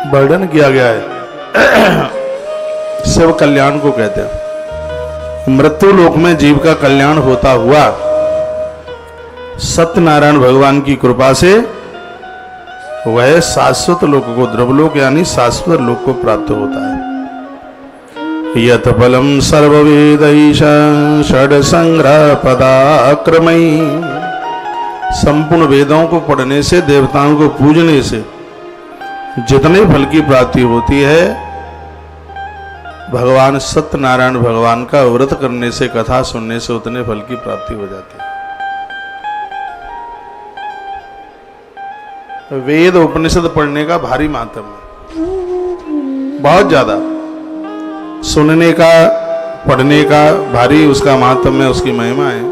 वर्णन किया गया है। शिव कल्याण को कहते हैं। मृत्यु लोक में जीव का कल्याण होता हुआ सत्यनारायण भगवान की कृपा से वह शाश्वत लोक को, द्रवलोक यानी शाश्वत लोक को प्राप्त होता है। यत फलम सर्ववेदैश षड संग्रह पदाक्रमई, संपूर्ण वेदों को पढ़ने से, देवताओं को पूजने से जितने फल की प्राप्ति होती है, भगवान सत्यनारायण भगवान का व्रत करने से, कथा सुनने से उतने फल की प्राप्ति हो जाती है। वेद उपनिषद पढ़ने का भारी मातम है, बहुत ज्यादा। सुनने का, पढ़ने का भारी उसका मातम है, उसकी महिमा है।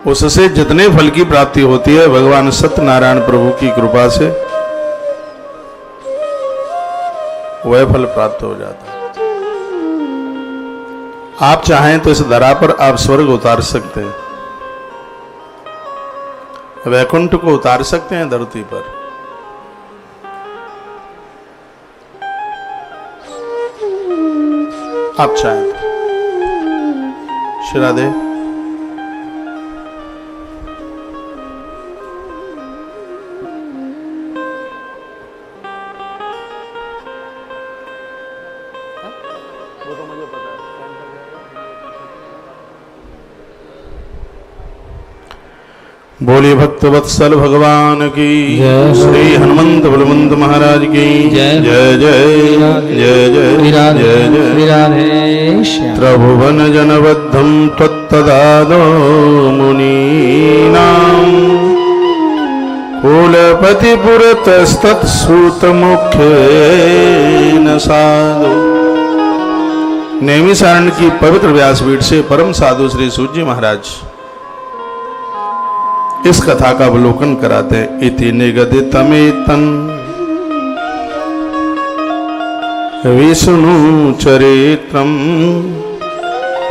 उससे जितने फल की प्राप्ति होती है भगवान सत्यनारायण प्रभु की कृपा से वह फल प्राप्त हो जाता है। आप चाहें तो इस धरा पर आप स्वर्ग उतार सकते हैं, वैकुंठ को उतार सकते हैं धरती पर। आप चाहें तो। श्री राधे। बोलिए भक्त वत्सल भगवान की, श्री हनुमंत बलवंत महाराज की जय। जय जय जय जय जय जय। त्रिभुवन जनबद्धं त्वत्तदादो मुनीनां, कुलपति पुरतस्तत्सूत मुख्येन साधु। नैमिषारण्य की पवित्र व्यासपीठ से परम साधु श्री सूत जी महाराज इस कथा का अवलोकन कराते हैं। इति निगदितमेतन विष्णु चरित्रम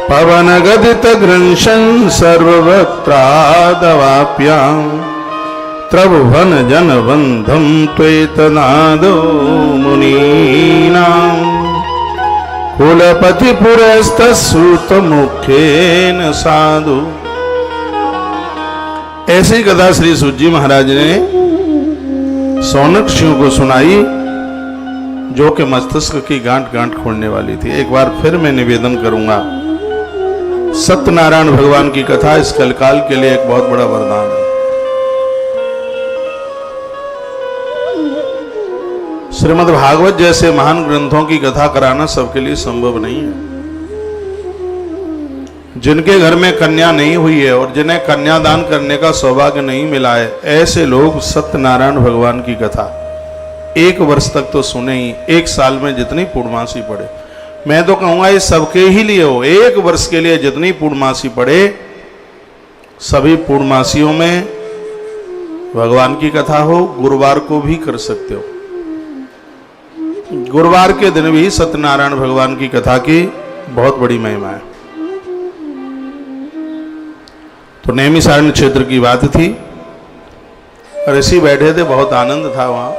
पवन गदित ग्रंशन सर्ववक्त्रादवाप्यां, त्रिभुवन जनबंधं त्वेतनादो मुनीनां, कुलपति पुरस्तसूत मुख्येन साधु। ऐसी कथा श्री सूत जी महाराज ने सौनक ऋषियों को सुनाई, जो कि मस्तिष्क की गांठ गांठ खोलने वाली थी। एक बार फिर मैं निवेदन करूंगा, सत्यनारायण भगवान की कथा इस कलकाल के लिए एक बहुत बड़ा वरदान है। श्रीमद् भागवत जैसे महान ग्रंथों की कथा कराना सबके लिए संभव नहीं है। जिनके घर में कन्या नहीं हुई है और जिन्हें कन्यादान करने का सौभाग्य नहीं मिला है, ऐसे लोग सत्यनारायण भगवान की कथा 1 वर्ष तक तो सुने ही। 1 साल में जितनी पूर्णमासी पढ़े, मैं तो कहूंगा ये सबके ही लिए हो। 1 वर्ष के लिए जितनी पूर्णमासी पढ़े, सभी पूर्णमासियों में भगवान की कथा हो। गुरुवार को भी कर सकते हो, गुरुवार के दिन भी सत्यनारायण भगवान की कथा की बहुत बड़ी महिमा है। तो नैमिषारण्य क्षेत्र की बात थी, ऋषि बैठे थे, बहुत आनंद था वहां,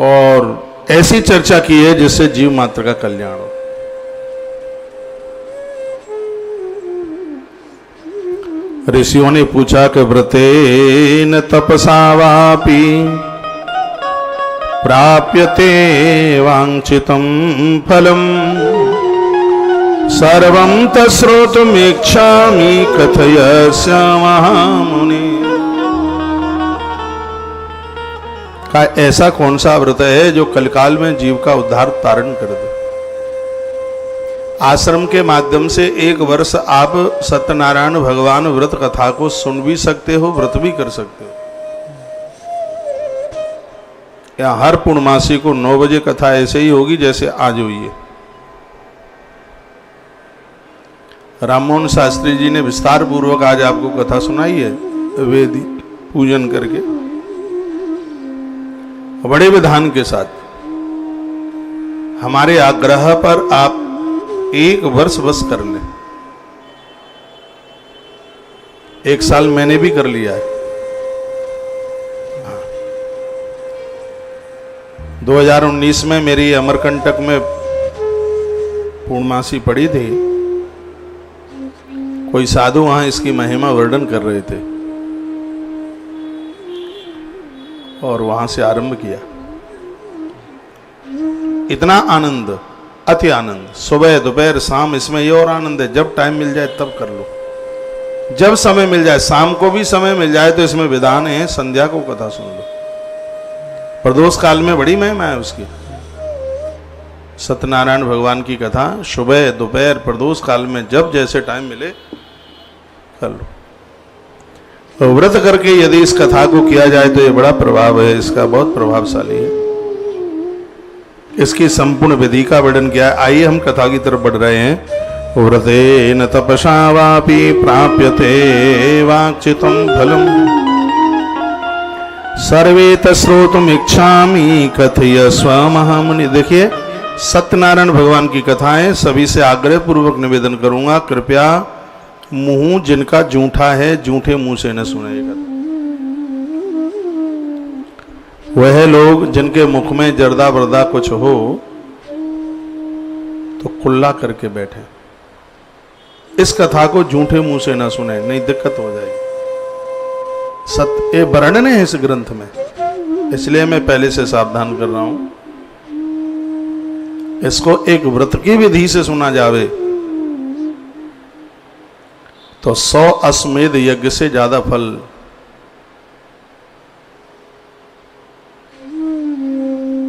और ऐसी चर्चा की है जिससे जीव मात्र का कल्याण हो। ऋषियों ने पूछा कि व्रतेन तपसा वापि प्राप्यते वांछितं फलम्, सर्वं तश्रोतुमिच्छामि कथयस्य महामुनि। का ऐसा कौन सा व्रत है जो कलकाल में जीव का उद्धार तारण कर दे। आश्रम के माध्यम से 1 वर्ष आप सत्यनारायण भगवान व्रत कथा को सुन भी सकते हो, व्रत भी कर सकते हो। या हर पूर्णमासी को 9 बजे कथा ऐसे ही होगी जैसे आज हुई है। राममोहन शास्त्री जी ने विस्तार पूर्वक आज आपको कथा सुनाई है, वेदी पूजन करके बड़े विधान के साथ। हमारे आग्रह पर आप 1 वर्ष बस कर लें। 1 साल मैंने भी कर लिया है, 2019 में मेरी अमरकंटक में पूर्णमासी पड़ी थी। कोई साधु वहां इसकी महिमा वर्णन कर रहे थे और वहां से आरंभ किया। इतना आनंद, अति आनंद, सुबह दोपहर शाम, इसमें ये और आनंद है, जब टाइम मिल जाए तब कर लो, जब समय मिल जाए, शाम को भी समय मिल जाए तो इसमें विधान है, संध्या को कथा सुन लो। प्रदोष काल में बड़ी महिमा है उसकी। सत्यनारायण भगवान की कथा सुबह दोपहर प्रदोष काल में जब जैसे टाइम मिले कर लो। तो व्रत करके यदि इस कथा को किया जाए तो ये बड़ा प्रभाव है इसका, बहुत प्रभावशाली है। इसकी संपूर्ण विधि का वर्णन किया है। आइए हम कथा की तरफ बढ़ रहे हैं। व्रतेन तपसा वापि प्राप्यते वाक्चितं फलम् सर्वे तश्रोतुम इच्छामि कथय स्वमहामुनि। देखिए सत्यनारायण भगवान की कथाएं सभी से आग्रह पूर्वक निवेदन करूंगा, कृपया मुंह जिनका जूठा है जूठे मुंह से न सुनेगा। वह लोग जिनके मुख में जर्दा बर्दा कुछ हो तो कुल्ला करके बैठे, इस कथा को जूठे मुंह से ना सुने, नहीं दिक्कत हो जाएगी। सत्य वर्णन है इस ग्रंथ में, इसलिए मैं पहले से सावधान कर रहा हूं। इसको एक व्रत की विधि से सुना जावे तो 100 अश्वमेध यज्ञ से ज्यादा फल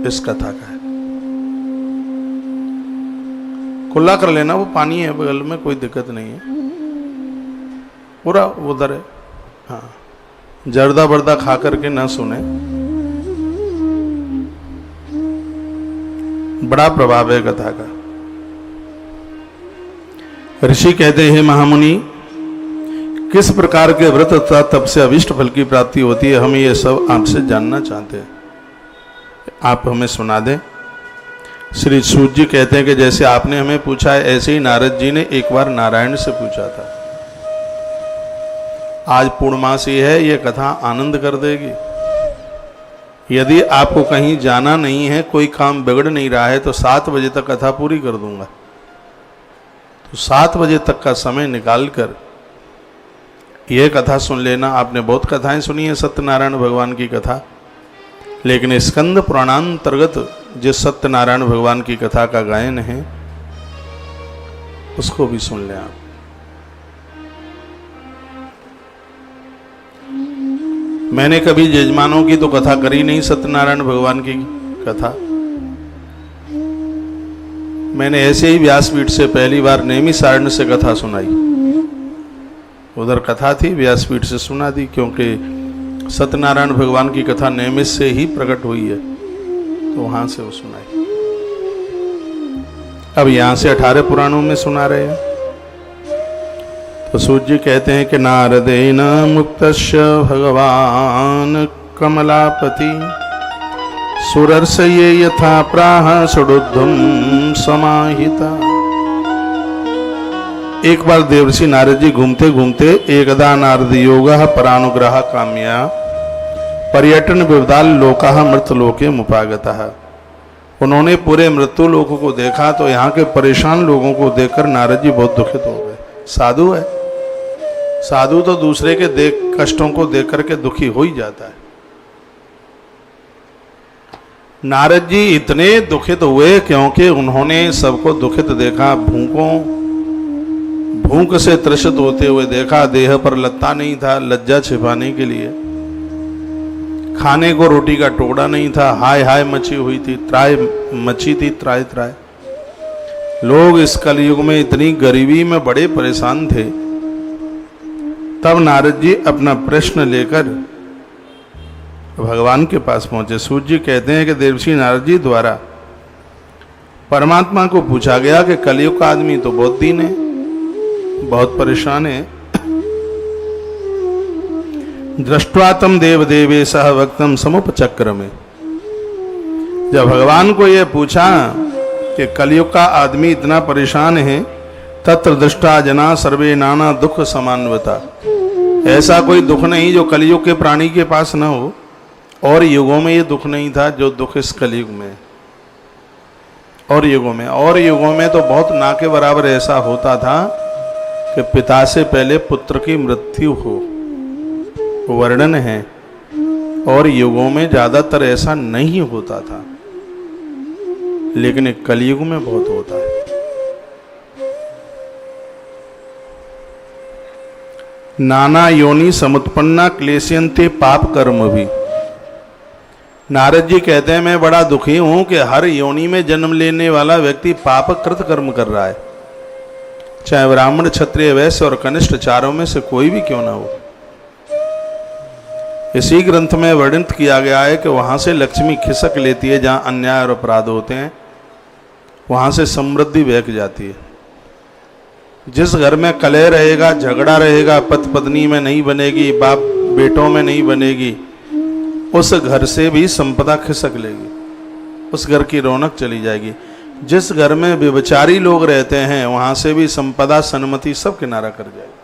इस कथा का है। कुल्ला कर लेना, वो पानी है बगल में, कोई दिक्कत नहीं है, पूरा उधर है। हाँ, जर्दा बर्दा खा करके ना सुने, बड़ा प्रभाव है कथा का। ऋषि कहते हैं महामुनि, किस प्रकार के व्रत तथा तप से अभिष्ट फल की प्राप्ति होती है, हम ये सब आपसे जानना चाहते हैं, आप हमें सुना दें। श्री सूत जी कहते हैं कि जैसे आपने हमें पूछा है, ऐसे ही नारद जी ने एक बार नारायण से पूछा था। आज पूर्णमासी है, ये कथा आनंद कर देगी। यदि आपको कहीं जाना नहीं है, कोई काम बिगड़ नहीं रहा है, तो 7 बजे तक कथा पूरी कर दूंगा। तो 7 बजे तक का समय निकालकर यह कथा सुन लेना। आपने बहुत कथाएं सुनी है सत्यनारायण भगवान की कथा, लेकिन स्कंद पुराणांतर्गत जिस सत्यनारायण भगवान की कथा का गायन है उसको भी सुन लें आप। मैंने कभी यजमानों की तो कथा करी नहीं, सत्यनारायण भगवान की कथा मैंने ऐसे ही व्यासपीठ से पहली बार नैमिषारण्य से कथा सुनाई। उधर कथा थी, व्यासपीठ से सुना दी, क्योंकि सत्यनारायण भगवान की कथा नैमिष से ही प्रकट हुई है, तो वहां से वो सुनाई। अब यहां से 18 पुराणों में सुना रहे हैं। तो सूत जी कहते हैं कि नारदेन मुक्तस्य भगवान कमलापति सुरर्षये यथा प्राह सुडुद्धम समाहिता। एक बार देवर्षि नारद जी घूमते घूमते एकदा नारद योगः परानुग्रह काम्या पर्यटन विवदाल लोकाः मृतलोके मुपागतः। उन्होंने पूरे मृत्यु लोकों को देखा तो यहाँ के परेशान लोगों को देखकर नारद जी बहुत दुखित हो गए। साधु है, साधु तो दूसरे के कष्टों को देख करके दुखी हो ही जाता है। नारद जी इतने दुखित हुए क्योंकि उन्होंने सबको दुखित देखा, भूख से त्रसित होते हुए देखा। देह पर लत्ता नहीं था लज्जा छिपाने के लिए, खाने को रोटी का टुकड़ा नहीं था, हाय हाय मची हुई थी, त्राय मची थी, त्राय त्राय। लोग इस कलयुग में इतनी गरीबी में बड़े परेशान थे। तब नारद जी अपना प्रश्न लेकर भगवान के पास पहुंचे। सूत जी कहते हैं कि देवर्षि नारद जी द्वारा परमात्मा को पूछा गया कि कलयुग का आदमी तो बहुत दीन है, बहुत परेशान है। दृष्ट्वा तम देव देवे सह वक्तम समुपचक्र में, जब भगवान को यह पूछा कि कलयुग का आदमी इतना परेशान है, तत्र दृष्टा जना सर्वे नाना दुख समान्वता। ऐसा कोई दुख नहीं जो कलयुग के प्राणी के पास न हो। और युगों में ये दुख नहीं था जो दुख इस कलयुग में। और युगों में तो बहुत ना के बराबर ऐसा होता था कि पिता से पहले पुत्र की मृत्यु हो, वर्णन है। और युगों में ज्यादातर ऐसा नहीं होता था, लेकिन कलयुग में बहुत होता है। नाना योनि समुत्पन्ना क्लेशयन्ते पाप कर्म भी। नारद जी कहते हैं मैं बड़ा दुखी हूं कि हर योनि में जन्म लेने वाला व्यक्ति पाप कृत कर्म कर रहा है, चाहे ब्राह्मण क्षत्रिय वैश्य और कनिष्ठ चारों में से कोई भी क्यों ना हो। इसी ग्रंथ में वर्णित किया गया है कि वहां से लक्ष्मी खिसक लेती है, जहां अन्याय और अपराध होते हैं वहां से समृद्धि बहक जाती है। जिस घर में कलह रहेगा, झगड़ा रहेगा, पति पत्नी में नहीं बनेगी, बाप बेटों में नहीं बनेगी, उस घर से भी संपदा खिसक लेगी, उस घर की रौनक चली जाएगी। जिस घर में व्यभिचारी लोग रहते हैं वहां से भी संपदा सन्मति सब किनारा कर जाएगी।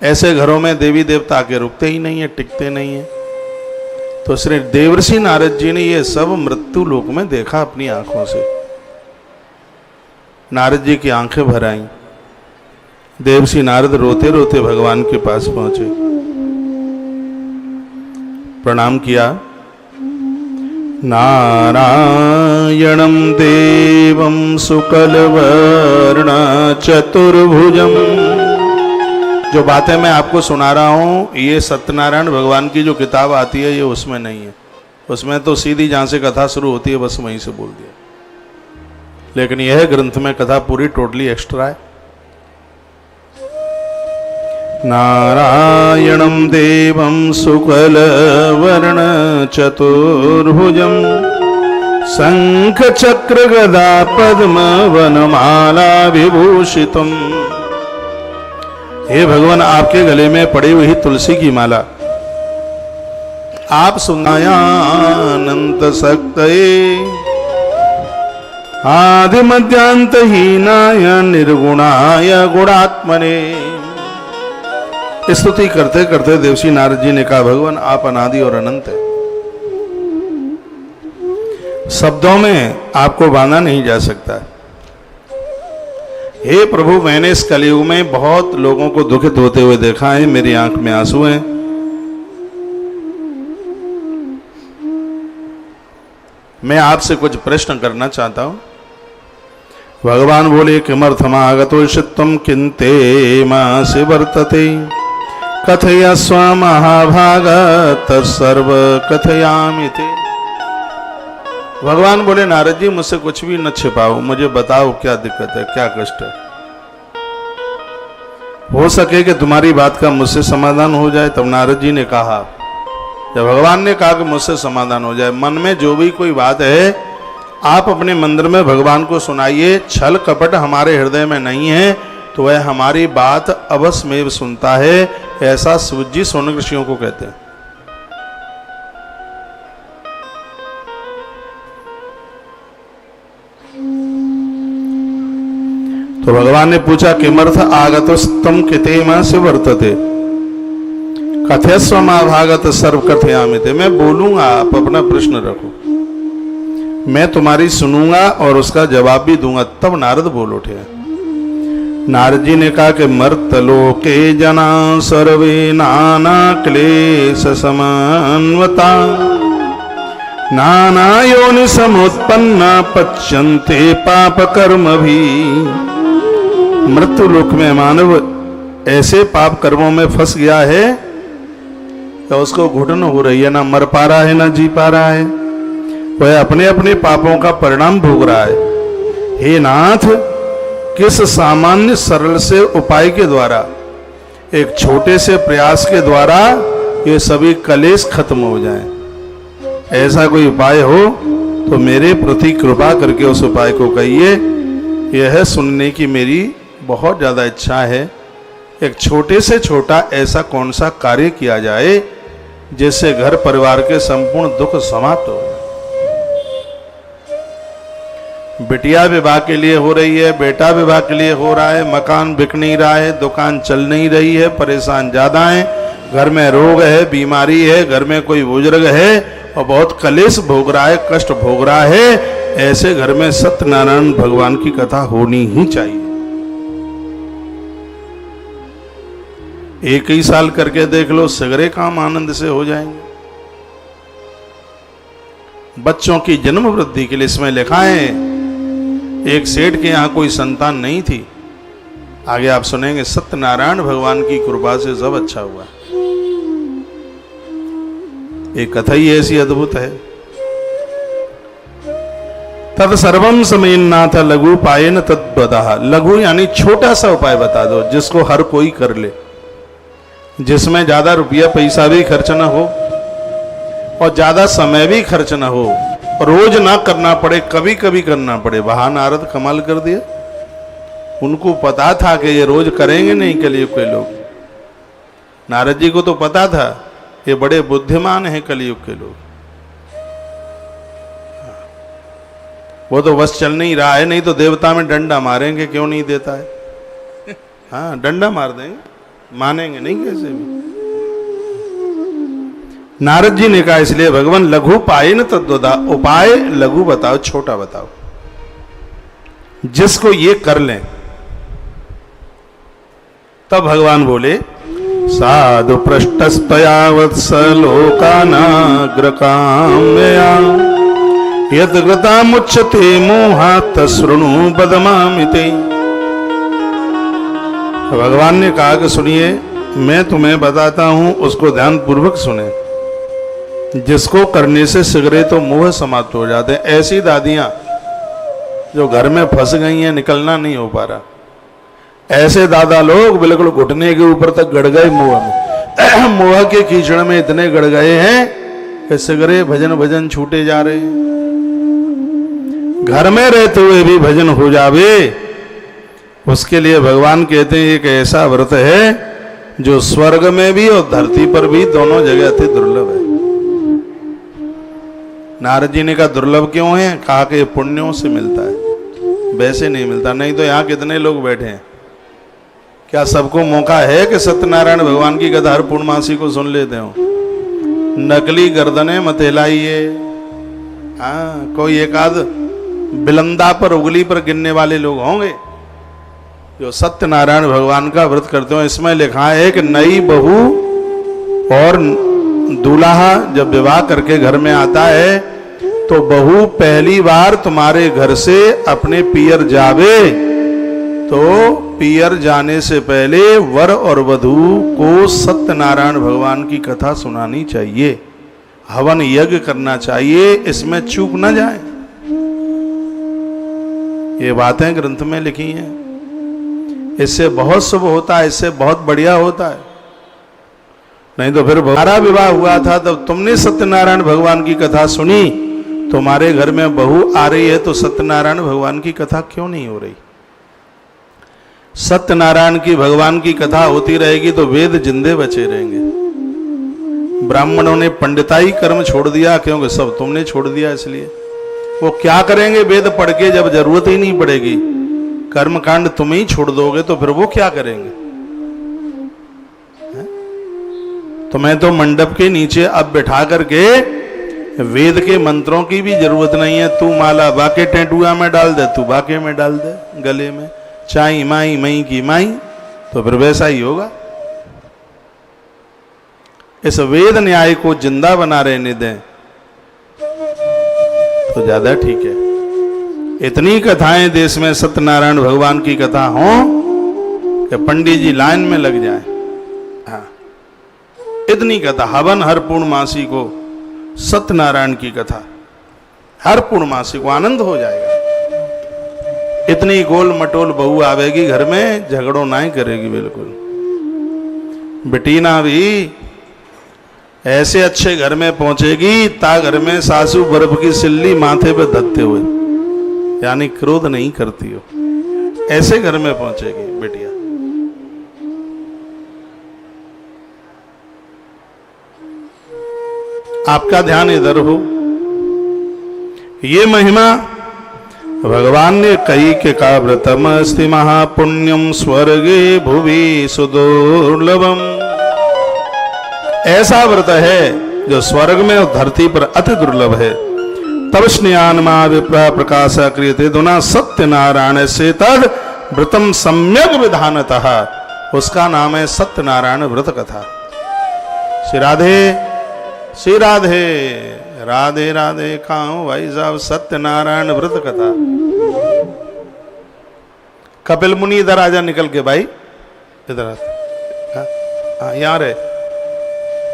ऐसे घरों में देवी देवता आके रुकते ही नहीं है, टिकते नहीं है। तो श्री देवर्षि नारद जी ने ये सब मृत्यु लोक में देखा अपनी आंखों से। नारद जी की आंखें भर आईं। देवर्षि नारद रोते रोते भगवान के पास पहुंचे, प्रणाम किया। नारायणं देवं शुक्लवर्ण चतुर्भुजम्। जो बातें मैं आपको सुना रहा हूं ये सत्यनारायण भगवान की जो किताब आती है ये उसमें नहीं है। उसमें तो सीधी जहां से कथा शुरू होती है बस वहीं से बोल दिया, लेकिन यह ग्रंथ में कथा पूरी टोटली एक्स्ट्रा है। नारायणं देवं शुक्लवर्ण चतुर्भुजं शंख चक्र गदा पद्म वनमाला विभूषितम्। हे भगवान, आपके गले में पड़ी हुई तुलसी की माला, आप सुनायानंत सक्तये आदि मध्यांत हीनाय निर्गुणाय गुणात्मने। स्तुति करते करते देवर्षि नारद जी ने कहा, भगवान आप अनादि और अनंत है, शब्दों में आपको बांधा नहीं जा सकता। हे प्रभु, मैंने इस कलयुग में बहुत लोगों को दुखित होते हुए देखा है, मेरी आंख में आंसू हैं। मैं आपसे कुछ प्रश्न करना चाहता हूं। भगवान बोले, किमर्थमागतो चित्तम किन्ते मासि वर्तते कथयस्व महाभाग तत्सर्व कथयामि ते। भगवान बोले, नारद जी मुझसे कुछ भी न छिपाओ, मुझे बताओ क्या दिक्कत है, क्या कष्ट है। हो सके कि तुम्हारी बात का मुझसे समाधान हो जाए। तब नारद जी ने कहा, जब भगवान ने कहा कि मुझसे समाधान हो जाए, मन में जो भी कोई बात है आप अपने मंदिर में भगवान को सुनाइए। छल कपट हमारे हृदय में नहीं है तो वह हमारी बात अवश्य में सुनता है। ऐसा शिव जी सोनक ऋषियों को कहते हैं। तो भगवान ने पूछा, किमर्थ आगतस्तम कितेमा से वर्तते कथयस्व महाभागत सर्व कथयामि ते। मैं बोलूंगा, आप अपना प्रश्न रखो, मैं तुम्हारी सुनूंगा और उसका जवाब भी दूंगा। तब नारद बोल उठे। नारद जी ने कहा कि मर्तलोके जना सर्वे नाना क्लेश समान्वता नाना योनि समुत्पन्ना पच्यन्ते पाप कर्म भी। मृत्यु लोक में मानव ऐसे पाप कर्मों में फंस गया है कि उसको घुटन हो रही है, ना मर पा रहा है ना जी पा रहा है। वह अपने अपने पापों का परिणाम भोग रहा है। हे नाथ, किस सामान्य सरल से उपाय के द्वारा, एक छोटे से प्रयास के द्वारा ये सभी कलेश खत्म हो जाएं, ऐसा कोई उपाय हो तो मेरे प्रति कृपा करके उस उपाय को कहिए। यह सुनने की मेरी बहुत ज़्यादा इच्छा है। एक छोटे से छोटा ऐसा कौन सा कार्य किया जाए जिससे घर परिवार के संपूर्ण दुख समाप्त हो। बिटिया विवाह के लिए हो रही है, बेटा विवाह के लिए हो रहा है, मकान बिक नहीं रहा है, दुकान चल नहीं रही है, परेशान ज्यादा है, घर में रोग है, बीमारी है, घर में कोई बुजुर्ग है और बहुत कलेश भोग रहा है, कष्ट भोग रहा है, ऐसे घर में सत्यनारायण भगवान की कथा होनी ही चाहिए। एक ही साल करके देख लो, सगरे काम आनंद से हो जाएंगे। बच्चों की जन्म वृद्धि के लिए इसमें लिखा है, एक सेठ के यहां कोई संतान नहीं थी, आगे आप सुनेंगे, सत्यनारायण भगवान की कृपा से सब अच्छा हुआ। एक कथा ही ऐसी अद्भुत है। तद सर्वम समयन्नाथ लघु पायन तद्वदः। लघु यानी छोटा सा उपाय बता दो जिसको हर कोई कर ले, जिसमें ज्यादा रुपया पैसा भी खर्च ना हो और ज्यादा समय भी खर्च ना हो, रोज ना करना पड़े, कभी कभी करना पड़े। वहां नारद कमाल कर दिया, उनको पता था कि ये रोज करेंगे नहीं कलयुग के लोग। नारद जी को तो पता था ये बड़े बुद्धिमान हैं कलयुग के लोग, वो तो बस चल नहीं रहा है, नहीं तो देवता में डंडा मारेंगे, क्यों नहीं देता है? हाँ, डंडा मार देंगे, मानेंगे नहीं कैसे भी। नारद जी ने कहा इसलिए भगवान लघु पाए न तद्वदा, उपाय लघु बताओ, छोटा बताओ, जिसको ये कर लें। तब भगवान बोले, साधु पृष्ठस्तया वत्सलोकानाग्रकाम्यया यद्गता मुच्यते मोहात् शृणु बदमामिते। भगवान ने कहा कि सुनिए, मैं तुम्हें बताता हूं, उसको ध्यान पूर्वक सुने, जिसको करने से शीघ्र तो मोह समाप्त हो जाते हैं। ऐसी दादियां जो घर में फंस गई हैं, निकलना नहीं हो पा रहा, ऐसे दादा लोग बिल्कुल घुटने के ऊपर तक गड़ गए मोह में। मोह के कीचड़ में इतने गड़ गए हैं कि शीघ्र भजन भजन छूटे जा रहे हैं। घर में रहते हुए भी भजन हो जावे, उसके लिए भगवान कहते हैं एक ऐसा व्रत है जो स्वर्ग में भी और धरती पर भी दोनों जगह अति दुर्लभ है। नारद जी ने कहा दुर्लभ क्यों है? कहा कि पुण्यों से मिलता है, वैसे नहीं मिलता। नहीं तो यहाँ कितने लोग बैठे हैं, क्या सबको मौका है कि सत्यनारायण भगवान की कथा हर पूर्णमासी को सुन लेते हो? नकली गर्दनें मत हिलाइए। हाँ, कोई एक आध बिलंदा पर उंगली पर गिनने वाले लोग होंगे जो सत्यनारायण भगवान का व्रत करते हो। इसमें लिखा है कि नई बहू और दूल्हा जब विवाह करके घर में आता है तो बहू पहली बार तुम्हारे घर से अपने पियर जावे तो पियर जाने से पहले वर और वधू को सत्यनारायण भगवान की कथा सुनानी चाहिए, हवन यज्ञ करना चाहिए, इसमें चूक न जाए। ये बातें ग्रंथ में लिखी हैं। इससे बहुत शुभ होता है, इससे बहुत बढ़िया होता है। नहीं तो फिर हमारा विवाह हुआ था तब तुमने सत्यनारायण भगवान की कथा सुनी, तुम्हारे घर में बहू आ रही है तो सत्यनारायण भगवान की कथा क्यों नहीं हो रही? सत्यनारायण की भगवान की कथा होती रहेगी तो वेद जिंदे बचे रहेंगे। ब्राह्मणों ने पंडिताई कर्म छोड़ दिया क्योंकि सब तुमने छोड़ दिया, इसलिए वो क्या करेंगे वेद पढ़ के जब जरूरत ही नहीं पड़ेगी। कर्मकांड तुम ही छोड़ दोगे तो फिर वो क्या करेंगे? तुम्हें तो मंडप के नीचे अब बैठा करके वेद के मंत्रों की भी जरूरत नहीं है। तू माला बाके टेटुआ में डाल दे, तू बाके में डाल दे, गले में चाई माई मई की माई, तो फिर वैसा ही होगा। इस वेद न्याय को जिंदा बना रहने दें तो ज्यादा ठीक है। इतनी कथाएं देश में सत्यनारायण भगवान की कथा हो कि पंडित जी लाइन में लग जाएं। हाँ, इतनी कथा, हवन हर पूर्णमासी को सत्यनारायण की कथा, हर पूर्णमासी को आनंद हो जाएगा। इतनी गोल मटोल बहू आवेगी घर में, झगड़ो ना ही करेगी बिल्कुल। बेटीना भी ऐसे अच्छे घर में पहुंचेगी ता घर में सासू बर्फ की सिल्ली माथे पे धत्ते हुए, यानी क्रोध नहीं करती हो, ऐसे घर में पहुंचेगी बेटिया। आपका ध्यान इधर हो। ये महिमा भगवान ने कही के का व्रतम अस्ति महापुण्यम स्वर्गे भुवि सुदुर्लभम। ऐसा व्रत है जो स्वर्ग में और धरती पर अति दुर्लभ है। तब स्नेहानमा विप्र प्रकाश क्रियते दुना सत्यनारायण से तद व्रतम सम्यक विधानतः, उसका नाम है सत्यनारायण व्रत कथा। श्री राधे श्री राधे, राधे राधे। कहाँ हो भाई साहब? सत्यनारायण व्रत कथा। कपिल मुनि इधर आजा निकल के भाई, इधर आ। यहाँ रे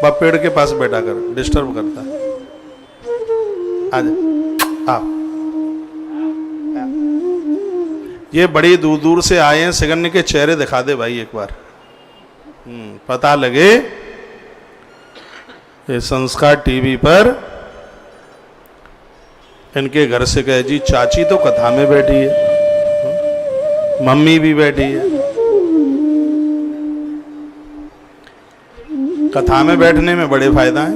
बाप, पेड़ के पास बैठा कर, डिस्टर्ब करता है। आजा, आओ। ये बड़ी दूर दूर से आए हैं, सिगन्य के चेहरे दिखा दे भाई एक बार, पता लगे। ये संस्कार टीवी पर इनके घर से कहे जी चाची तो कथा में बैठी है, मम्मी भी बैठी है। कथा में बैठने में बड़े फायदा है।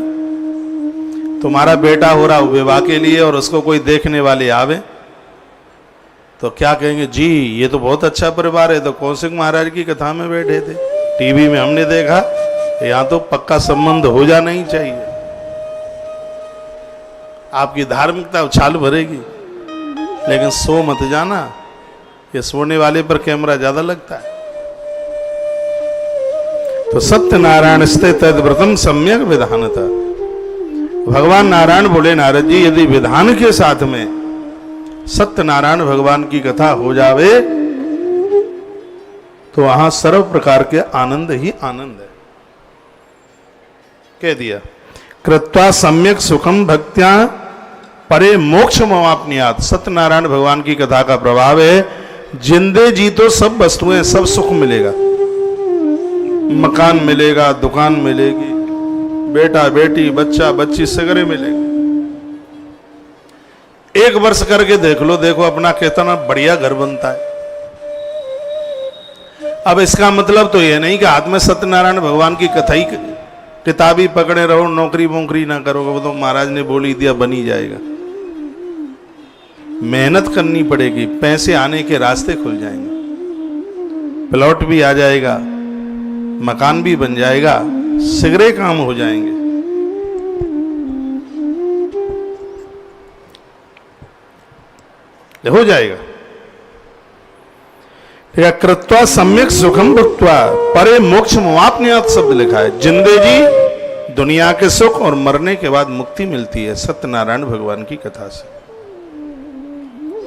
तुम्हारा बेटा हो रहा विवाह के लिए और उसको कोई देखने वाले आवे तो क्या कहेंगे, जी ये तो बहुत अच्छा परिवार है, तो कौशिक महाराज की कथा में बैठे थे, टीवी में हमने देखा, यहां तो पक्का संबंध हो जाना ही चाहिए। आपकी धार्मिकता उछाल भरेगी, लेकिन सो मत जाना, ये सोने वाले पर कैमरा ज्यादा लगता है। तो सत्यनारायण स्थित व्रतम सम्यक विधानता। भगवान नारायण बोले, नारद जी यदि विधान के साथ में सत्यनारायण भगवान की कथा हो जावे तो वहां सर्व प्रकार के आनंद ही आनंद है। कह दिया, कृत्वा सम्यक सुखम भक्त्या परे मोक्ष मवाप्नियात। सत्यनारायण भगवान की कथा का प्रभाव है, जिंदे जी तो सब वस्तुएं, सब सुख मिलेगा, मकान मिलेगा, दुकान मिलेगी, बेटा बेटी बच्चा बच्ची सगरे मिलेगी। एक वर्ष करके देख लो, देखो अपना कितना बढ़िया घर बनता है। अब इसका मतलब तो ये नहीं कि हाथ में सत्यनारायण भगवान की कथा ही किताब ही पकड़े रहो, नौकरी वोकरी ना करोगे, वो तो महाराज ने बोली दिया बनी जाएगा। मेहनत करनी पड़ेगी, पैसे आने के रास्ते खुल जाएंगे, प्लॉट भी आ जाएगा, मकान भी बन जाएगा, सिगरे काम हो जाएंगे। हो जाएगा। कृत्वा सम्यक सुखम भुक्त्वा परे मोक्ष मुआप्नियात शब्द लिखा है। जिंदे जी दुनिया के सुख और मरने के बाद मुक्ति मिलती है सत्यनारायण भगवान की कथा से।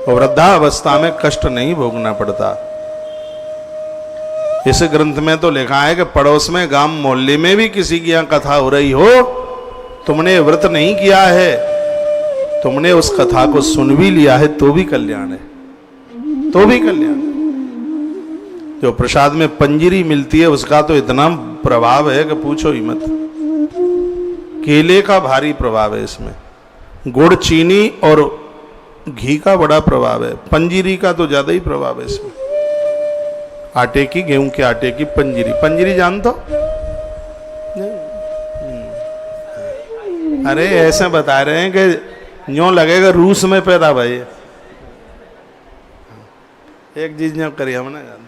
और वृद्धावस्था में कष्ट नहीं भोगना पड़ता। इस ग्रंथ में तो लिखा है कि पड़ोस में गांव मोहल्ले में भी किसी की यहां कथा हो रही हो, तुमने व्रत नहीं किया है, तुमने उस कथा को सुन भी लिया है तो भी कल्याण है, तो भी कल्याण। जो प्रसाद में पंजीरी मिलती है उसका तो इतना प्रभाव है कि पूछो ही मत। केले का भारी प्रभाव है इसमें, गुड़ चीनी और घी का बड़ा प्रभाव है, पंजीरी का तो ज्यादा ही प्रभाव है इसमें। आटे की, गेहूं के आटे की पंजीरी, पंजीरी जानते हो? अरे ऐसे बता रहे हैं कि यूं लगेगा रूस में पैदा भाई। एक चीज यूं करिए, हम ना जानते।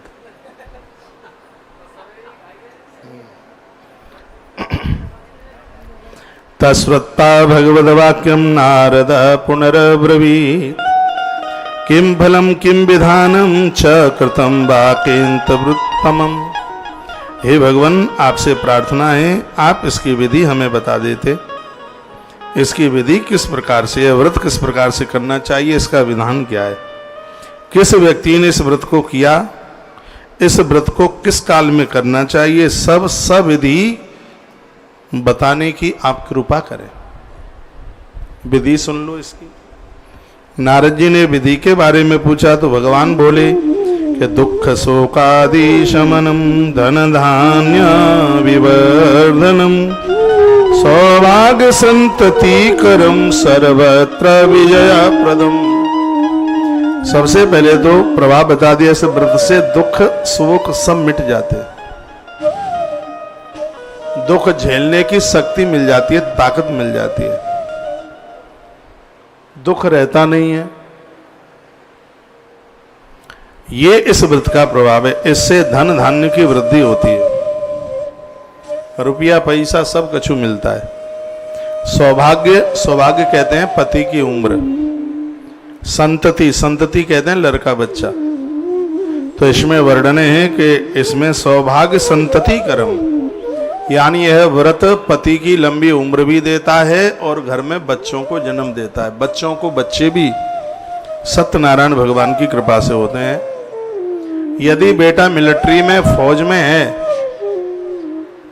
तस्वत्ता भगवद्वाक्यम नारद पुनरब्रवीत् किम फलम किम विधानम च कृतम वाक्यंत वृत्तमम। हे भगवान, आपसे प्रार्थना है आप इसकी विधि हमें बता देते। इसकी विधि किस प्रकार से है, व्रत किस प्रकार से करना चाहिए, इसका विधान क्या है, किस व्यक्ति ने इस व्रत को किया, इस व्रत को किस काल में करना चाहिए, सब विधि बताने की आप कृपा करें। विधि सुन लो इसकी। नारद जी ने विधि के बारे में पूछा तो भगवान बोले कि दुख शोकादि शमनम धन धान्य विवर्धनम सौभाग्य संतति करम सर्वत्र विजय प्रदम। सबसे पहले तो प्रभाव बता दिया, इस व्रत से दुख शोक सब मिट जाते हैं, दुख झेलने की शक्ति मिल जाती है, ताकत मिल जाती है, दुख रहता नहीं है। ये इस व्रत का प्रभाव है। इससे धन धान्य की वृद्धि होती है, रुपया पैसा सब कछु मिलता है। सौभाग्य, सौभाग्य कहते हैं पति की उम्र, संतति, संतति कहते हैं लड़का बच्चा। तो इसमें वर्णन है कि इसमें सौभाग्य संतति कर्म, यानी यह व्रत पति की लंबी उम्र भी देता है और घर में बच्चों को जन्म देता है। बच्चों को बच्चे भी सत्यनारायण भगवान की कृपा से होते हैं। यदि बेटा मिलिट्री में, फौज में है,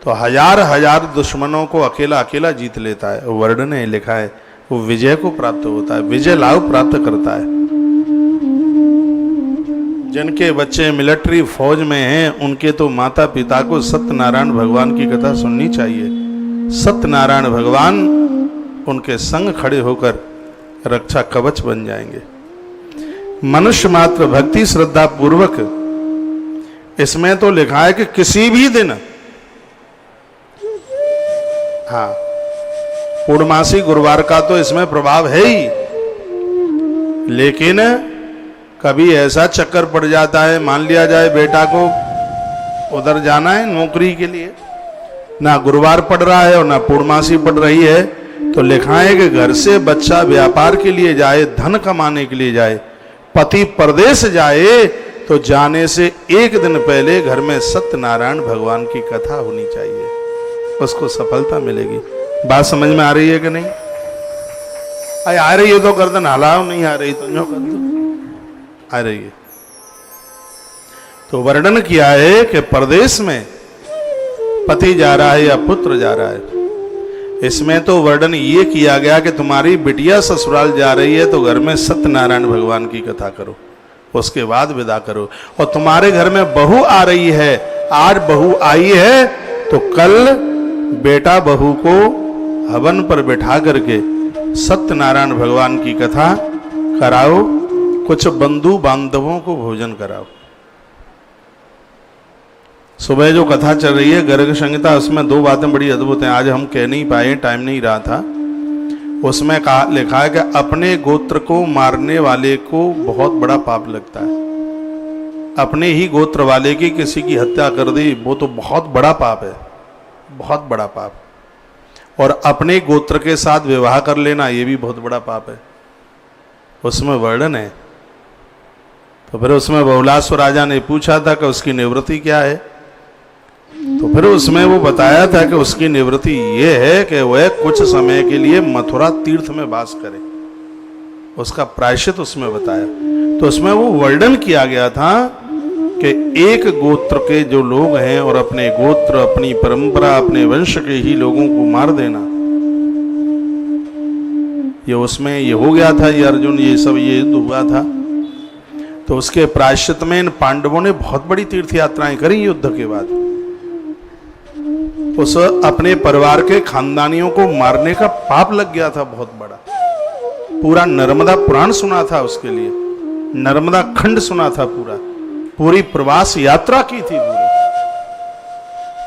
तो हजार हजार दुश्मनों को अकेला अकेला जीत लेता है। वर्णन है, लिखा है, वो विजय को प्राप्त होता है, विजय लाभ प्राप्त करता है। जिनके बच्चे मिलिट्री फौज में हैं, उनके तो माता पिता को सत्यनारायण भगवान की कथा सुननी चाहिए। सत्यनारायण भगवान उनके संग खड़े होकर रक्षा कवच बन जाएंगे। मनुष्य मात्र भक्ति श्रद्धा पूर्वक, इसमें तो लिखा है कि किसी भी दिन, हाँ, पूर्णमासी गुरुवार का तो इसमें प्रभाव है ही, लेकिन कभी ऐसा चक्कर पड़ जाता है, मान लिया जाए बेटा को उधर जाना है नौकरी के लिए, ना गुरुवार पड़ रहा है और ना पूर्णमासी पड़ रही है, तो लिखा है कि घर से बच्चा व्यापार के लिए जाए, धन कमाने के लिए जाए, पति परदेश जाए, तो जाने से एक दिन पहले घर में सत्यनारायण भगवान की कथा होनी चाहिए, उसको सफलता मिलेगी। बात समझ में आ रही है कि नहीं? अरे आ रही है तो गर्दन हलाओ, नहीं आ रही तो जो कर दो। आ रही है। तो वर्णन किया है कि परदेश में पति जा रहा है या पुत्र जा रहा है। इसमें तो वर्णन ये किया गया कि तुम्हारी बिटिया ससुराल जा रही है तो घर में सत्यनारायण भगवान की कथा करो, उसके बाद विदा करो। और तुम्हारे घर में बहू आ रही है, आज बहू आई है तो कल बेटा बहू को हवन पर बैठा करके सत्यनारायण भगवान की कथा कराओ, कुछ बंधु बांधवों को भोजन कराओ। सुबह जो कथा चल रही है गर्ग संहिता, उसमें दो बातें बड़ी अद्भुत हैं, आज हम कह नहीं पाए, टाइम नहीं रहा था। उसमें लिखा है कि अपने गोत्र को मारने वाले को बहुत बड़ा पाप लगता है। अपने ही गोत्र वाले की किसी की हत्या कर दी, वो तो बहुत बड़ा पाप है, बहुत बड़ा पाप। और अपने गोत्र के साथ विवाह कर लेना, ये भी बहुत बड़ा पाप है। उसमें वर्णन है। तो फिर उसमें बहुलास्व राजा ने पूछा था कि उसकी निवृत्ति क्या है, तो फिर उसमें वो बताया था कि उसकी निवृत्ति ये है कि वह कुछ समय के लिए मथुरा तीर्थ में वास करे, उसका प्रायश्चित उसमें बताया। तो उसमें वो वर्णन किया गया था कि एक गोत्र के जो लोग हैं और अपने गोत्र, अपनी परंपरा, अपने वंश के ही लोगों को मार देना, ये उसमें ये हो गया था, ये अर्जुन ये सब ये युद्ध हुआ था। तो उसके प्रायश्चित में इन पांडवों ने बहुत बड़ी तीर्थ यात्राएं करी युद्ध के बाद। उस अपने परिवार के खानदानियों को मारने का पाप लग गया था बहुत बड़ा। पूरा नर्मदा पुराण सुना था उसके लिए, नर्मदा खंड सुना था, पूरी प्रवास यात्रा की थी पूरी,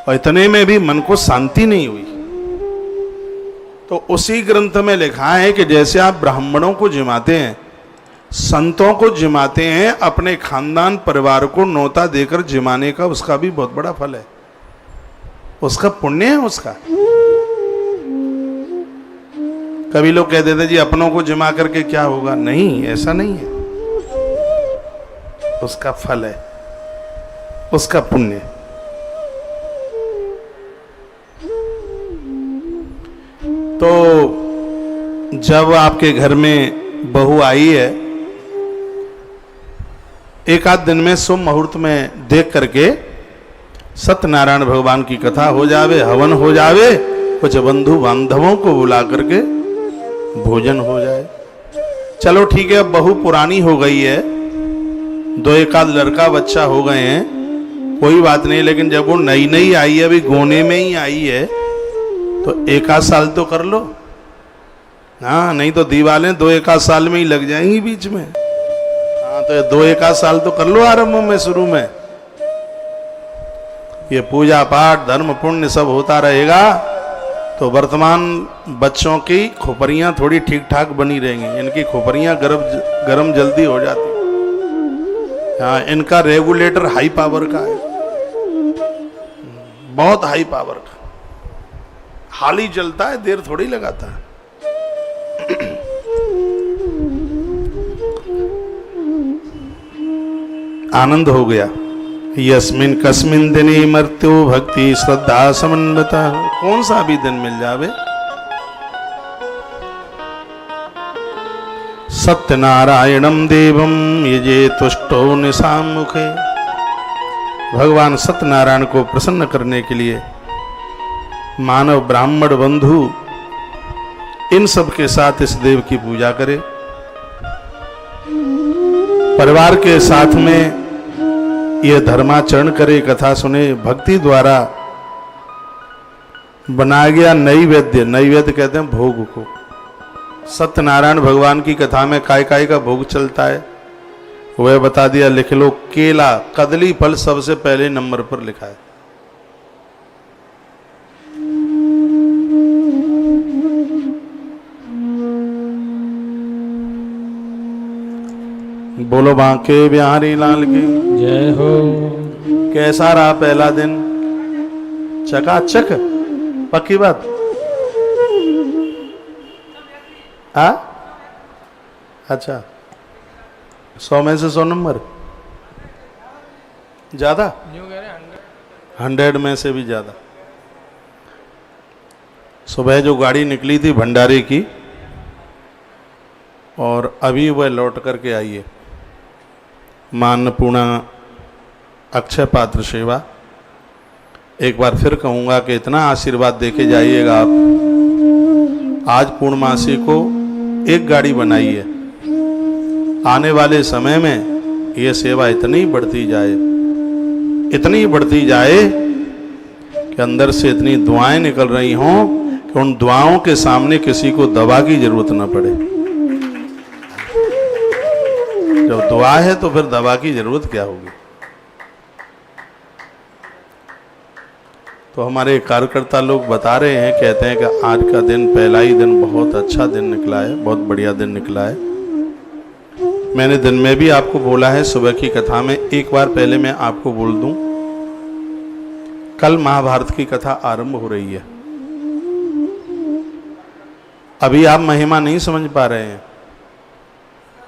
और इतने में भी मन को शांति नहीं हुई। तो उसी ग्रंथ में लिखा है कि जैसे आप ब्राह्मणों को जिमाते हैं, संतों को जिमाते हैं, अपने खानदान परिवार को न्योता देकर जिमाने का उसका भी बहुत बड़ा फल है, उसका पुण्य है उसका। कभी लोग कह देते जी अपनों को जिमा करके क्या होगा, नहीं, ऐसा नहीं है, उसका फल है, उसका पुण्य। तो जब आपके घर में बहू आई है, एक आध दिन में शुभ मुहूर्त में देख करके सत्यनारायण भगवान की कथा हो जावे, हवन हो जावे, कुछ बंधु बांधवों को बुला करके भोजन हो जाए। चलो ठीक है, अब बहू पुरानी हो गई है, दो एक आध लड़का बच्चा हो गए हैं, कोई बात नहीं, लेकिन जब वो नई नई आई है, अभी गोने में ही आई है, तो एक आध साल तो कर लो। हाँ, नहीं तो दीवालें दो एक आध साल में ही लग जाएंगी बीच में। हाँ, तो दो एक आध साल तो कर लो आरंभ में, शुरू में। ये पूजा पाठ धर्म पुण्य सब होता रहेगा तो वर्तमान बच्चों की खोपरियां थोड़ी ठीक ठाक बनी रहेंगी। इनकी खोपरियां गर्म जल्दी हो जाती। हाँ, इनका रेगुलेटर हाई पावर का है, बहुत हाई पावर का। हाल ही चलता है, देर थोड़ी लगाता है। आनंद हो गया। यस्मिन कस्मिन दिने मृत्यु भक्ति श्रद्धा समन्विता। कौन सा भी दिन मिल जावे, सत्यनारायणम देवम यजे तुष्टो निशाम मुखे। भगवान सत्यनारायण को प्रसन्न करने के लिए मानव ब्राह्मण बंधु इन सब के साथ इस देव की पूजा करे। परिवार के साथ में यह धर्माचरण करे, कथा सुने। भक्ति द्वारा बनाया गया नैवेद्य, नैवेद्य कहते हैं भोग को। सत्यनारायण भगवान की कथा में काय काय का भोग चलता है वह बता दिया। लिख लो, केला, कदली फल सबसे पहले नंबर पर लिखा है। बोलो बांके बिहारी लाल की जय हो। कैसा रहा पहला दिन? चकाचक, पक्की बात। अच्छा, 100 में से 100 नंबर ज्यादा, 100 में से भी ज्यादा। सुबह जो गाड़ी निकली थी भंडारे की और अभी वह लौट करके आई है। मान्यपूर्णा अक्षय पात्र सेवा। एक बार फिर कहूंगा कि इतना आशीर्वाद देके जाइएगा आप। आज पूर्णमासी को एक गाड़ी बनाई है, आने वाले समय में यह सेवा इतनी बढ़ती जाए, इतनी बढ़ती जाए कि अंदर से इतनी दुआएं निकल रही हों कि उन दुआओं के सामने किसी को दवा की जरूरत न पड़े। जब दुआ है तो फिर दवा की जरूरत क्या होगी। तो हमारे कार्यकर्ता लोग बता रहे हैं, कहते हैं कि आज का दिन, पहला ही दिन बहुत अच्छा दिन निकला है, बहुत बढ़िया दिन निकला है। मैंने दिन में भी आपको बोला है सुबह की कथा में। एक बार पहले मैं आपको बोल दूं, कल महाभारत की कथा आरंभ हो रही है। अभी आप महिमा नहीं समझ पा रहे हैं,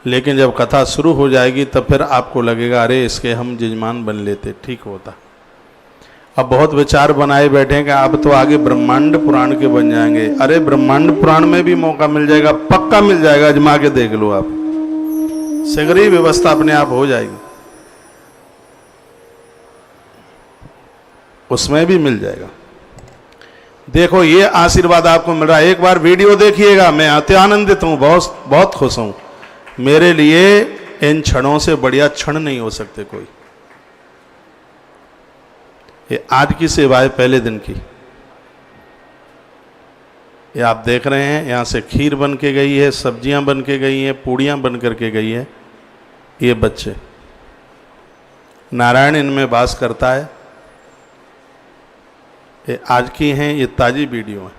लेकिन जब कथा शुरू हो जाएगी तब फिर आपको लगेगा अरे इसके हम जजमान बन लेते, ठीक होता। अब बहुत विचार बनाए बैठे हैं कि आप तो आगे ब्रह्मांड पुराण के बन जाएंगे। अरे ब्रह्मांड पुराण में भी मौका मिल जाएगा, पक्का मिल जाएगा, अजमा के देख लो आप। शीघ्र ही व्यवस्था अपने आप हो जाएगी, उसमें भी मिल जाएगा। देखो ये आशीर्वाद आपको मिल रहा है। एक बार वीडियो देखिएगा, मैं अति आनंदित हूं, बहुत बहुत खुश हूं। मेरे लिए इन क्षणों से बढ़िया क्षण नहीं हो सकते कोई। ये आज की सेवा है पहले दिन की। ये आप देख रहे हैं, यहाँ से खीर बन के गई है, सब्जियां बन के गई हैं, पूड़ियां बन करके गई है। ये बच्चे, नारायण इनमें वास करता है। ये आज की हैं, ये ताजी वीडियो है।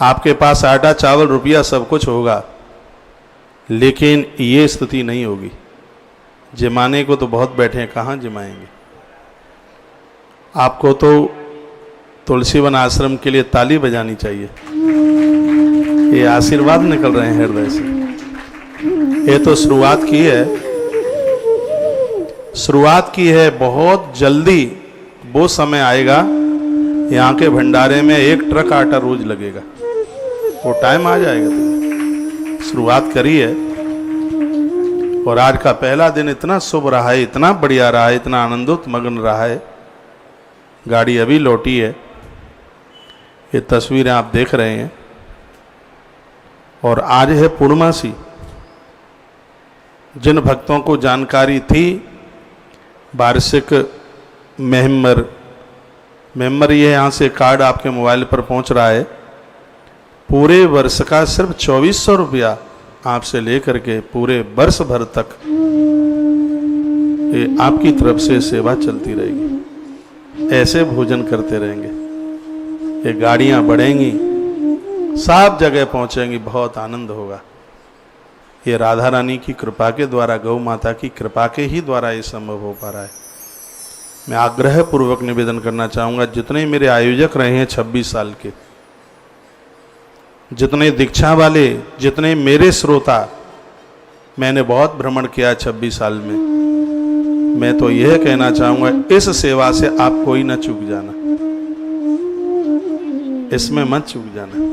आपके पास आटा चावल रुपया सब कुछ होगा, लेकिन ये स्थिति नहीं होगी। जमाने को तो बहुत बैठे हैं, कहाँ जमाएंगे। आपको तो तुलसीवन आश्रम के लिए ताली बजानी चाहिए। ये आशीर्वाद निकल रहे हैं हृदय से। ये तो शुरुआत की है, शुरुआत की है। बहुत जल्दी वो समय आएगा, यहाँ के भंडारे में 1 ट्रक आटा रोज लगेगा। वो टाइम आ जाएगा। तो शुरुआत करी है और आज का पहला दिन इतना शुभ रहा है, इतना बढ़िया रहा है, इतना आनंदोत मग्न रहा है। गाड़ी अभी लौटी है, ये तस्वीरें आप देख रहे हैं। और आज है पूर्णमासी। जिन भक्तों को जानकारी थी वार्षिक मेंबर ये यहाँ से कार्ड आपके मोबाइल पर पहुँच रहा है। पूरे वर्ष का सिर्फ 2400 रुपया आपसे लेकर के पूरे वर्ष भर तक ये आपकी तरफ से सेवा चलती रहेगी। ऐसे भोजन करते रहेंगे, ये गाड़ियां बढ़ेंगी, सब जगह पहुंचेंगी, बहुत आनंद होगा। ये राधा रानी की कृपा के द्वारा, गौ माता की कृपा के ही द्वारा ये संभव हो पा रहा है। मैं आग्रह पूर्वक निवेदन करना चाहूँगा, जितने मेरे आयोजक रहे हैं 26 साल के, जितने दीक्षा वाले, जितने मेरे श्रोता, मैंने बहुत भ्रमण किया 26 साल में, मैं तो यह कहना चाहूंगा इस सेवा से आप कोई ना चूक जाना, इसमें मत चूक जाना।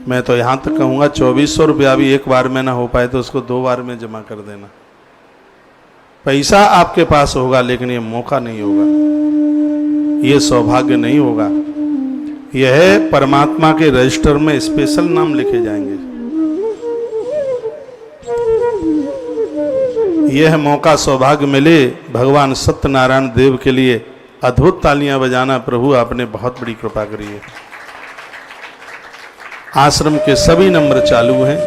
मैं तो यहां तक कहूंगा 2400 रुपया भी एक बार में ना हो पाए तो उसको 2 बार में जमा कर देना। पैसा आपके पास होगा लेकिन ये मौका नहीं होगा, ये सौभाग्य नहीं होगा। यह परमात्मा के रजिस्टर में स्पेशल नाम लिखे जाएंगे। यह मौका सौभाग्य मिले, भगवान सत्यनारायण देव के लिए अद्भुत तालियां बजाना। प्रभु आपने बहुत बड़ी कृपा करी है। आश्रम के सभी नंबर चालू हैं।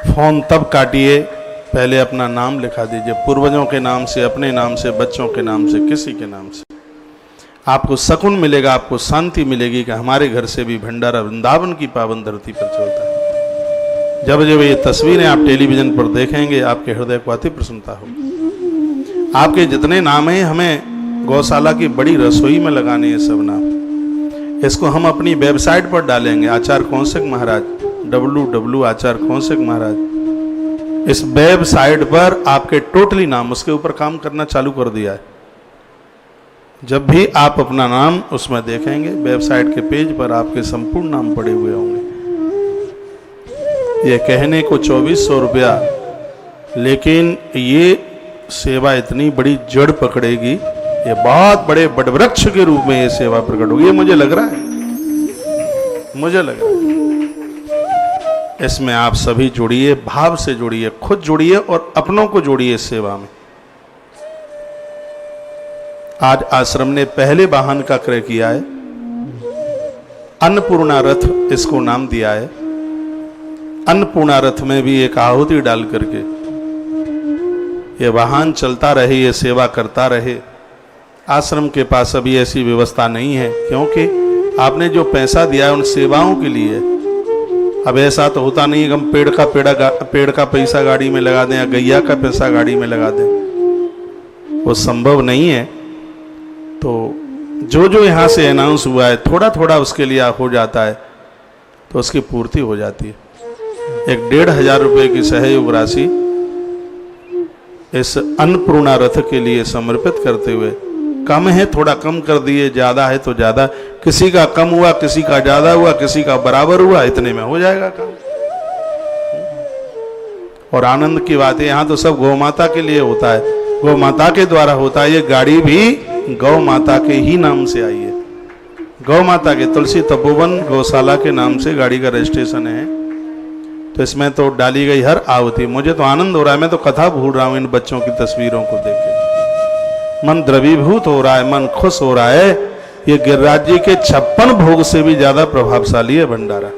फोन तब काटिए, पहले अपना नाम लिखा दीजिए, पूर्वजों के नाम से, अपने नाम से, बच्चों के नाम से, किसी के नाम से। आपको सकून मिलेगा, आपको शांति मिलेगी कि हमारे घर से भी भंडारा वृंदावन की पावन धरती पर चलता है। जब जब ये तस्वीरें आप टेलीविजन पर देखेंगे आपके हृदय को अति प्रसन्नता होगी। आपके जितने नाम हैं हमें गौशाला की बड़ी रसोई में लगाने हैं सब नाम। इसको हम अपनी वेबसाइट पर डालेंगे, आचार्य कौशिक महाराज, www आचार्य कौशिक महाराज। इस वेबसाइट पर आपके टोटली नाम, उसके ऊपर काम करना चालू कर दिया है। जब भी आप अपना नाम उसमें देखेंगे, वेबसाइट के पेज पर आपके संपूर्ण नाम पड़े हुए होंगे। ये कहने को 2400 रुपया, लेकिन ये सेवा इतनी बड़ी जड़ पकड़ेगी, ये बहुत बड़े वटवृक्ष के रूप में ये सेवा प्रकट होगी। ये मुझे लग रहा है, मुझे लग रहा है। इसमें आप सभी जुड़िए, भाव से जुड़िए, खुद जुड़िए और अपनों को जोड़िए इस सेवा में। आज आश्रम ने पहले वाहन का क्रय किया है, अन्नपूर्णा रथ इसको नाम दिया है। अन्नपूर्णा रथ में भी एक आहुति डाल करके ये वाहन चलता रहे, ये सेवा करता रहे। आश्रम के पास अभी ऐसी व्यवस्था नहीं है, क्योंकि आपने जो पैसा दिया है उन सेवाओं के लिए। अब ऐसा तो होता नहीं है कि हम पेड़ का पैसा गाड़ी में लगा दें या गैया का पैसा गाड़ी में लगा दें, वो संभव नहीं है। तो जो यहाँ से अनाउंस हुआ है, थोड़ा थोड़ा उसके लिए हो जाता है तो उसकी पूर्ति हो जाती है। एक 1500 रुपये की सहयोग राशि इस अन्नपूर्णा रथ के लिए समर्पित करते हुए, कम है थोड़ा कम कर दिए, ज्यादा है तो ज्यादा, किसी का कम हुआ, किसी का ज्यादा हुआ, किसी का बराबर हुआ, इतने में हो जाएगा काम। और आनंद की बात है, यहाँ तो सब गौ माता के लिए होता है, गौ माता के द्वारा होता है। ये गाड़ी भी गौ माता के ही नाम से आई है, गौ माता के तुलसी तपोवन गौशाला के नाम से गाड़ी का रजिस्ट्रेशन है। तो इसमें तो डाली गई हर आहुति, मुझे तो आनंद हो रहा है। मैं तो कथा भूल रहा हूं इन बच्चों की तस्वीरों को देख के, मन द्रवीभूत हो रहा है, मन खुश हो रहा है। ये गिरिराज जी के 56 भोग से भी ज्यादा प्रभावशाली है भंडारा।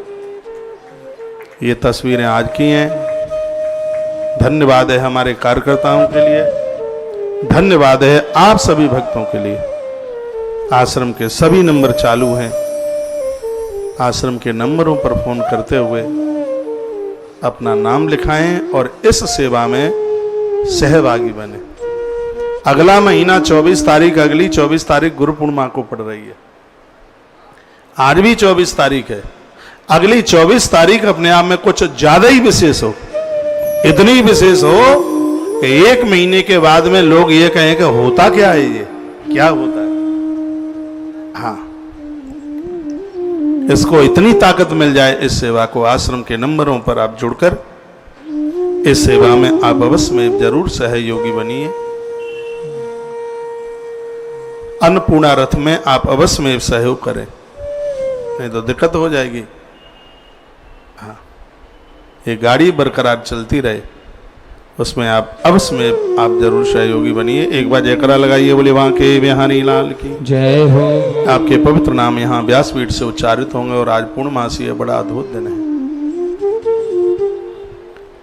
ये तस्वीरें आज की हैं। धन्यवाद है हमारे कार्यकर्ताओं के लिए, धन्यवाद है आप सभी भक्तों के लिए। आश्रम के सभी नंबर चालू हैं। आश्रम के नंबरों पर फोन करते हुए अपना नाम लिखाएं और इस सेवा में सहभागी बने। अगला महीना 24 तारीख, अगली 24 तारीख गुरु पूर्णिमा को पड़ रही है। आज भी 24 तारीख है, अगली 24 तारीख अपने आप में कुछ ज्यादा ही विशेष हो, इतनी विशेष हो कि 1 महीने के बाद में लोग ये कहें कि होता क्या है, ये क्या होता है। हाँ, इसको इतनी ताकत मिल जाए इस सेवा को। आश्रम के नंबरों पर आप जुड़कर इस सेवा में आप अवश्य में जरूर सहयोगी बनिए। अन्नपूर्णा रथ में आप अवश्य में सहयोग करें, नहीं तो दिक्कत हो जाएगी। हाँ, ये गाड़ी बरकरार चलती रहे, उसमें आप अवश्य में आप जरूर सहयोगी बनिए। एक बार जयकारा लगाइए, बोले वहां के बिहारी लाल की जय हो। आपके पवित्र नाम यहाँ व्यासपीठ से उच्चारित होंगे। और आज पूर्णमासी है, बड़ा अद्भुत दिन है।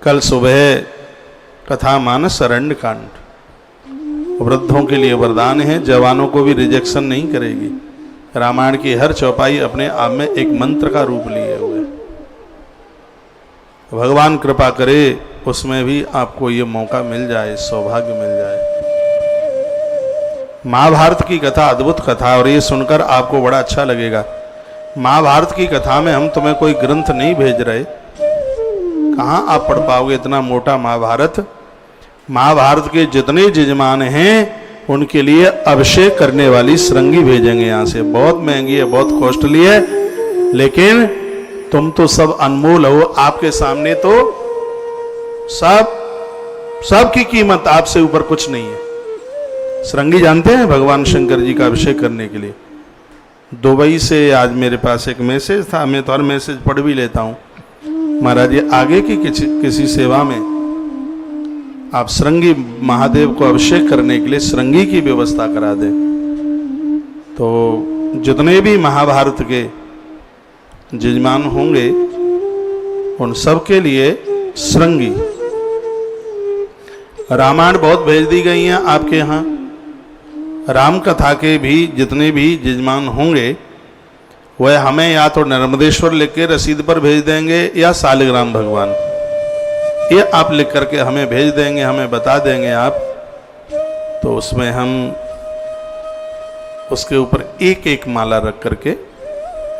कल सुबह कथा मानस अरण्य कांड वृद्धों के लिए वरदान है, जवानों को भी रिजेक्शन नहीं करेगी। रामायण की हर चौपाई अपने आप में एक मंत्र का रूप लिए हुए। भगवान कृपा करे उसमें भी आपको ये मौका मिल जाए, सौभाग्य मिल जाए। महाभारत की कथा अद्भुत कथा, और ये सुनकर आपको बड़ा अच्छा लगेगा। महाभारत की कथा में हम तुम्हें कोई ग्रंथ नहीं भेज रहे, कहाँ आप पढ़ पाओगे इतना मोटा महाभारत। महाभारत के जितने यजमान हैं उनके लिए अभिषेक करने वाली श्रृंगी भेजेंगे यहाँ से। बहुत महंगी है, बहुत कॉस्टली है, लेकिन तुम तो सब अनमोल हो। आपके सामने तो सब की कीमत, आपसे ऊपर कुछ नहीं है। श्रृंगी जानते हैं, भगवान शंकर जी का अभिषेक करने के लिए। दुबई से आज मेरे पास एक मैसेज था, मैं तो हर मैसेज पढ़ भी लेता हूँ। महाराज जी आगे की किसी सेवा में आप श्रृंगी महादेव को अभिषेक करने के लिए श्रृंगी की व्यवस्था करा दें। तो जितने भी महाभारत के यजमान होंगे उन सब के लिए श्रृंगी। रामायण बहुत भेज दी गई हैं आपके यहाँ। राम कथा के भी जितने भी यजमान होंगे वह हमें या तो नर्मदेश्वर लिख के रसीद पर भेज देंगे या शालिग्राम भगवान, ये आप लिख करके हमें भेज देंगे, हमें बता देंगे आप, तो उसमें हम उसके ऊपर एक एक माला रख करके,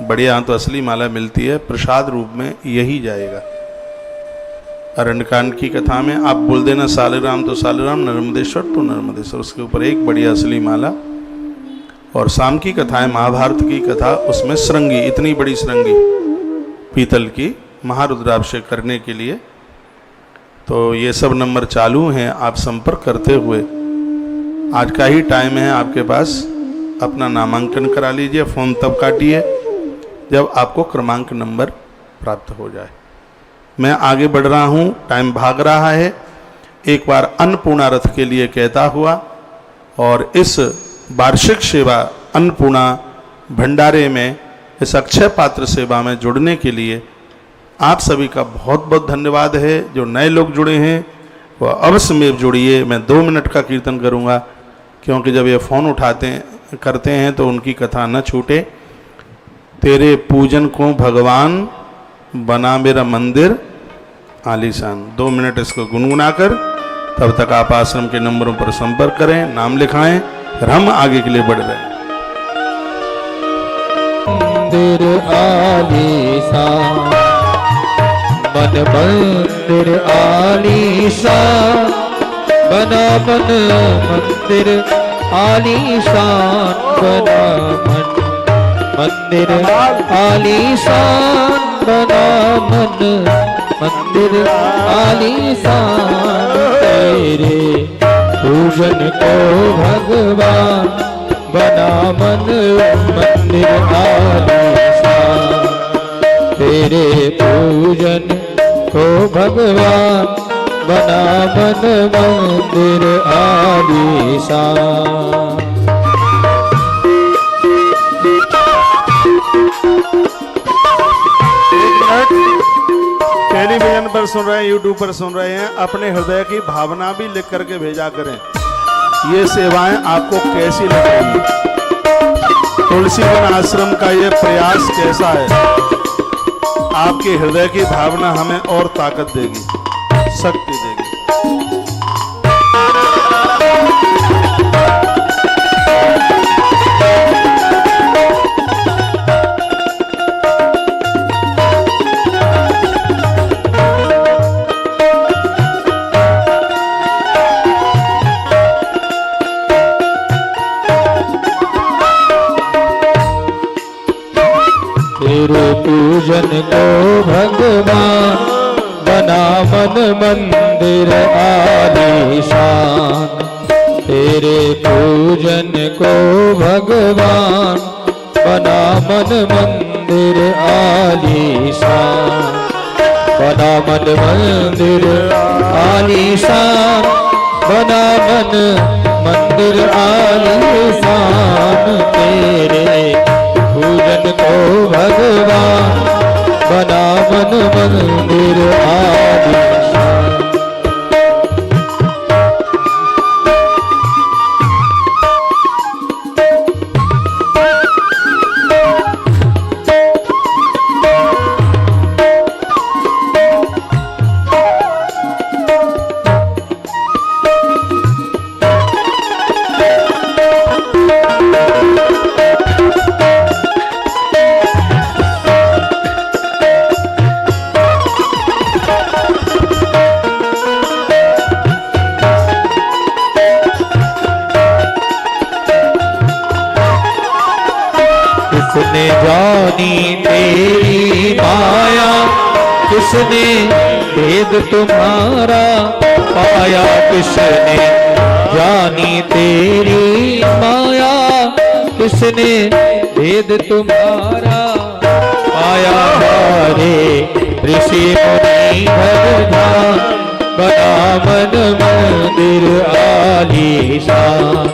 बढ़िया तो असली माला मिलती है, प्रसाद रूप में यही जाएगा। अरण्यकांड की कथा में आप बोल देना शालिग्राम तो शालिग्राम, नर्मदेश्वर तो नर्मदेश्वर, उसके ऊपर एक बढ़िया असली माला। और शाम की कथा है महाभारत की कथा, उसमें श्रृंगी, इतनी बड़ी श्रृंगी पीतल की महारुद्राभिषेक करने के लिए। तो ये सब नंबर चालू हैं, आप संपर्क करते हुए आज का ही टाइम है आपके पास, अपना नामांकन करा लीजिए। फ़ोन तब काटिए जब आपको क्रमांक नंबर प्राप्त हो जाए। मैं आगे बढ़ रहा हूँ, टाइम भाग रहा है। एक बार अन्नपूर्णा रथ के लिए कहता हुआ और इस वार्षिक सेवा अन्नपूर्णा भंडारे में, इस अक्षय पात्र सेवा में जुड़ने के लिए आप सभी का बहुत बहुत धन्यवाद है। जो नए लोग जुड़े हैं वह अवश्य में जुड़िए। मैं 2 मिनट का कीर्तन करूँगा, क्योंकि जब ये फ़ोन करते हैं तो उनकी कथा न छूटे। तेरे पूजन को भगवान बना मेरा मंदिर आलीशान। 2 मिनट इसको गुनगुना कर, तब तक आप आश्रम के नंबरों पर संपर्क करें, नाम लिखाएं, फिर हम आगे के लिए बढ़ रहे हैं। मंदिर आलीशान, मन मंदिर आलीशान, बना मन मंदिर आलीशान, बना मन मंदिर आलीशान, बना मन मंदिर आलीशान। तेरे पूजन को भगवान बना मन मंदिर आलीशान। तेरे पूजन को भगवान बना मन मंदिर आलीशान। टेलीविजन पर सुन रहे हैं, यूट्यूब पर सुन रहे हैं, अपने हृदय की भावना भी लिख करके भेजा करें। ये सेवाएं आपको कैसी लग रही है? तुलसीवन आश्रम का ये प्रयास कैसा है? आपके हृदय की भावना हमें और ताकत देगी, शक्ति देगी। तेरे पूजन को भगवान बना मन मंदिर आलीशान। तेरे पूजन को भगवान बना मन मंदिर आलीशान। बना मन मंदिर आलीशान, बना मन मंदिर आलीशान। तेरे पूजन को भगवान बना मन मंदिर आलीशान। किसने जानी तेरी माया, किसने भेद तुम्हारा पाया, किसने जानी तेरी माया, किसने भेद तुम्हारा पाया। हरे ऋषि मुनि भगवान, बना मन मंदिर आलीशान,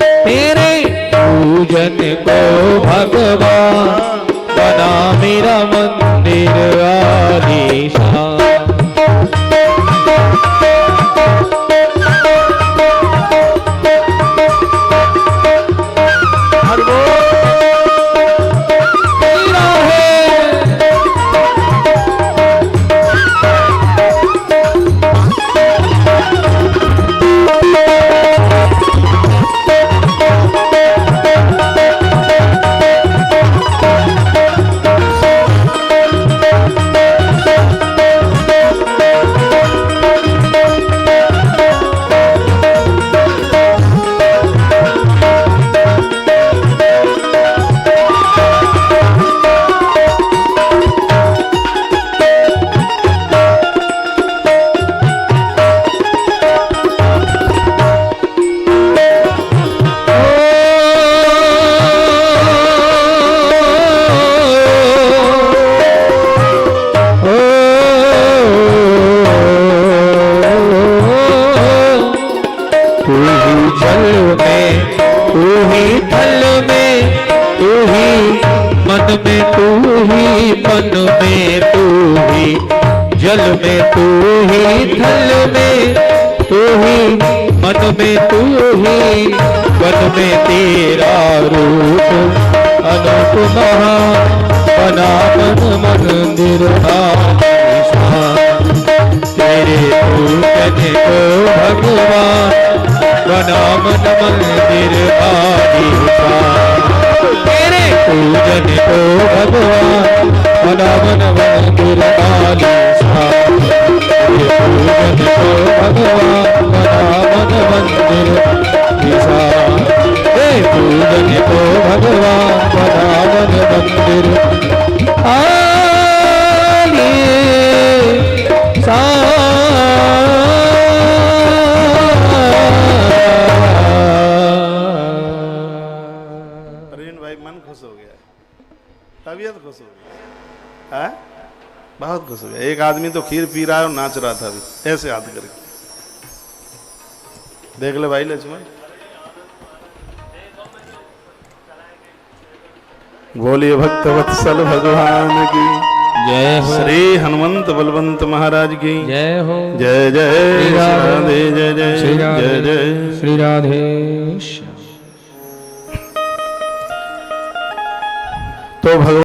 तेरे पूजन को भगवान, बना मेरा मंदिर आलीशान। जल में तू ही, थल में तू ही, मन में तू ही, वन में तेरा रूप अनूप महान, बना मन मंदिर आलीशान, तेरे पूजन को भगवान, बना मन मंदिर आलीशान, तेरे पूजन को भगवान, बना मन मंदिर आलीशान, तेरे पूजन को भगवान, बना मन मंदिर आलीशान, तेरे पूजन को भगवान, बना मन मंदिर अरविंद भाई मन खुश हो गया, तबीयत खुश हो गई है, बहुत खुश हो गया। एक आदमी तो खीर पी रहा है और नाच रहा था अभी ऐसे हाथ करके, देख ले भाई लक्ष्मण। बोलिए भक्त वत्सल भगवान की जय हो, श्री हनुमंत बलवंत महाराज की जय हो, जय जय श्री राधे, जय जय श्री राधे, जय जय। श्री राधे। तो भगवान